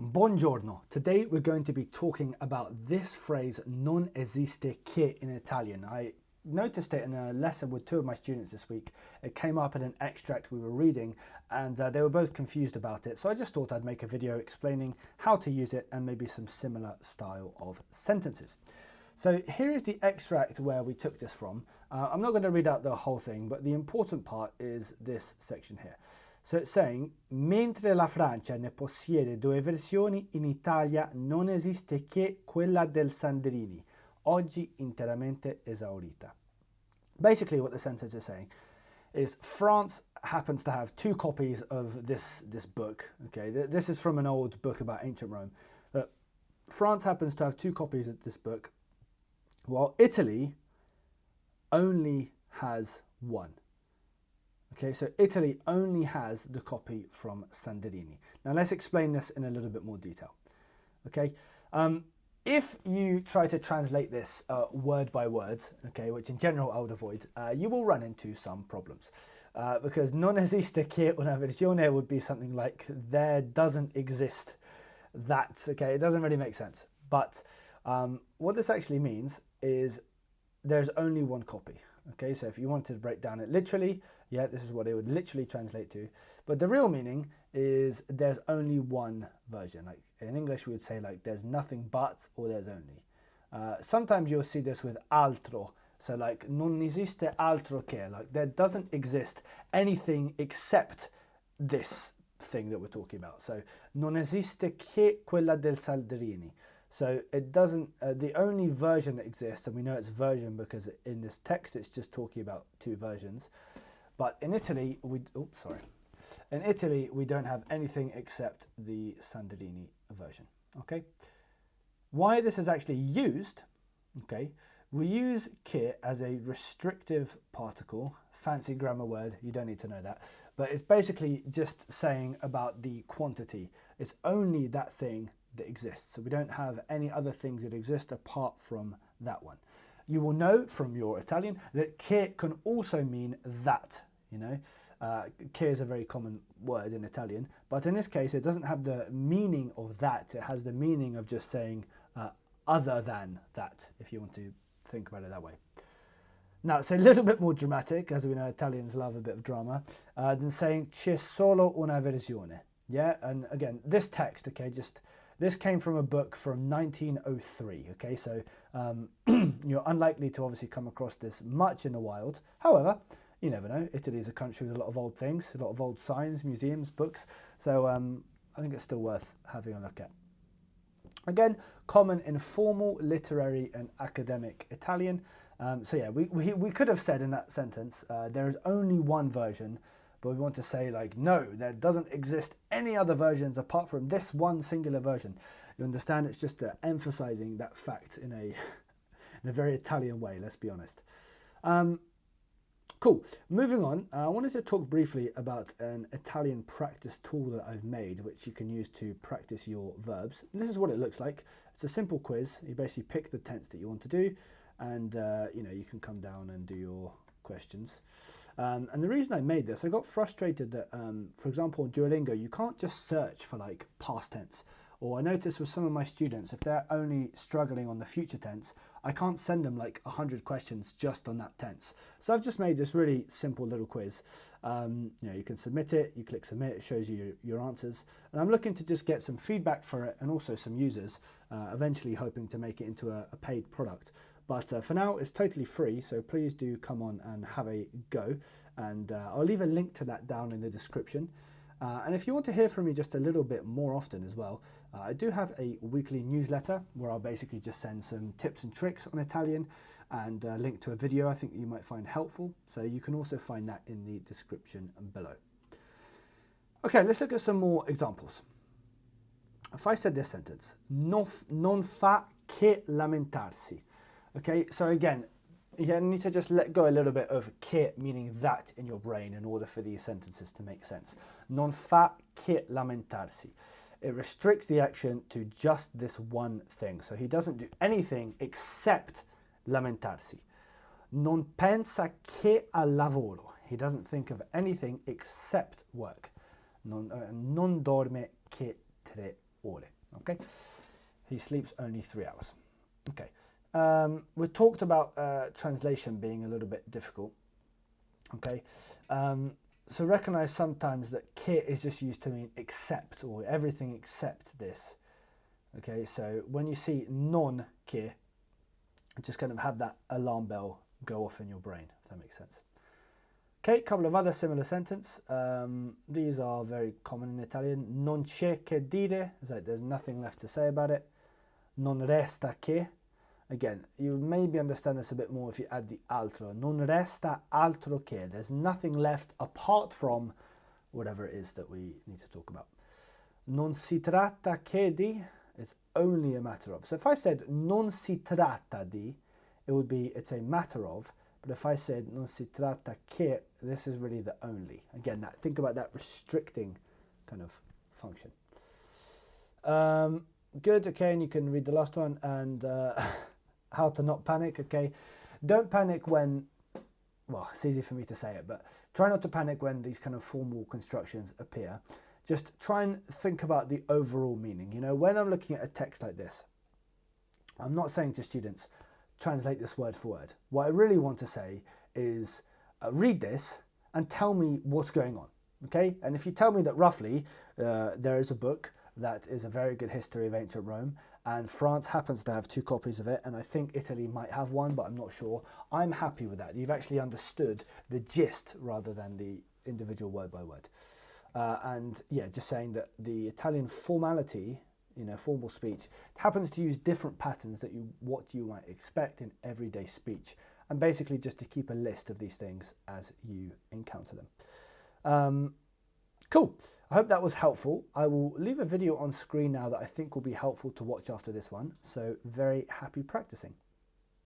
Buongiorno. Today we're going to be talking about this phrase, non esiste che, in Italian. I noticed it in a lesson with two of my students this week. It came up in an extract we were reading and they were both confused about it. So I just thought I'd make a video explaining how to use it and maybe some similar style of sentences. So here is the extract where we took this from. I'm not going to read out the whole thing, but the important part is this section here. So it's saying, mentre la Francia ne possiede due versioni, in Italia non esiste che quella del Sandrini, oggi interamente esaurita. Basically what the sentence is saying is France happens to have two copies of this book. Okay, this is from an old book about ancient Rome. France happens to have two copies of this book, while Italy only has one. Okay, so Italy only has the copy from Sandrini. Now let's explain this in a little bit more detail. Okay, if you try to translate this word by word, okay, which in general I would avoid, you will run into some problems. Because non esiste che una versione would be something like there doesn't exist that. Okay, it doesn't really make sense. But what this actually means is there's only one copy. Okay, so if you wanted to break down it literally, yeah, this is what it would literally translate to. But the real meaning is there's only one version. Like in English, we would say like there's nothing but, or there's only. Sometimes you'll see this with altro. So like non esiste altro che, like there doesn't exist anything except this thing that we're talking about. So non esiste che quella del Sandrini. So it doesn't, the only version that exists, and we know it's version because in this text it's just talking about two versions. But in Italy, in Italy we don't have anything except the Sandrini version. Okay. Why this is actually used? Okay, we use che as a restrictive particle. Fancy grammar word. You don't need to know that. But it's basically just saying about the quantity. It's only that thing that exists. So we don't have any other things that exist apart from that one. You will know from your Italian that che can also mean that, you know. Che is a very common word in Italian, but in this case it doesn't have the meaning of that. It has the meaning of just saying other than that, if you want to think about it that way. Now it's a little bit more dramatic, as we know Italians love a bit of drama, than saying c'è solo una versione. Yeah, and again, this text, okay, this came from a book from 1903, okay, so you're unlikely to obviously come across this much in the wild. However, you never know. Italy is a country with a lot of old things, a lot of old signs, museums, books, so I think it's still worth having a look at. Again, common in formal, literary and academic Italian. So yeah, we could have said in that sentence, there is only one version, but we want to say like, no, there doesn't exist any other versions apart from this one singular version. You understand? It's just emphasizing that fact in a very Italian way, let's be honest. Cool. Moving on, I wanted to talk briefly about an Italian practice tool that I've made, which you can use to practice your verbs. And this is what it looks like. It's a simple quiz. You basically pick the tense that you want to do, and you know, you can come down and do your questions. And the reason I made this, I got frustrated that, for example, in Duolingo, you can't just search for like past tense. Or I noticed with some of my students, if they're only struggling on the future tense, I can't send them like 100 questions just on that tense. So I've just made this really simple little quiz. You know, you can submit it, you click submit, it shows you your answers. And I'm looking to just get some feedback for it and also some users, eventually hoping to make it into a paid product. But for now, it's totally free, so please do come on and have a go. And I'll leave a link to that down in the description. And if you want to hear from me just a little bit more often as well, I do have a weekly newsletter where I'll basically just send some tips and tricks on Italian and a link to a video I think you might find helpful. So you can also find that in the description below. Okay, let's look at some more examples. If I said this sentence, non fa che lamentarsi. Okay, so again, you need to just let go a little bit of che, meaning that, in your brain in order for these sentences to make sense. Non fa che lamentarsi. It restricts the action to just this one thing. So he doesn't do anything except lamentarsi. Non pensa che al lavoro. He doesn't think of anything except work. Non dorme che 3 ore. Okay, he sleeps only 3 hours. Okay, we talked about translation being a little bit difficult. Okay, so recognize sometimes that ke is just used to mean except, or everything except this. Okay, so when you see non ke, just kind of have that alarm bell go off in your brain, if that makes sense. Okay, a couple of other similar sentences. These are very common in Italian. Non c'è che dire, it's like there's nothing left to say about it. Non resta che. Again, you maybe understand this a bit more if you add the altro. Non resta altro che. There's nothing left apart from whatever it is that we need to talk about. Non si tratta che di, it's only a matter of. So if I said non si tratta di, it would be it's a matter of. But if I said non si tratta che, this is really the only. Again, think about that restricting kind of function. Good, okay, and you can read the last one. And how to not panic, okay. Don't panic when, well, it's easy for me to say it, but try not to panic when these kind of formal constructions appear. Just try and think about the overall meaning. You know, when I'm looking at a text like this, I'm not saying to students, translate this word for word. What I really want to say is read this and tell me what's going on, okay? And if you tell me that roughly there is a book that is a very good history of ancient Rome, and France happens to have 2 copies of it, and I think Italy might have one, but I'm not sure, I'm happy with that. You've actually understood the gist rather than the individual word by word. And yeah, just saying that the Italian formality, you know, formal speech, happens to use different patterns that what you might expect in everyday speech, and basically just to keep a list of these things as you encounter them. Cool. I hope that was helpful. I will leave a video on screen now that I think will be helpful to watch after this one. So very happy practicing.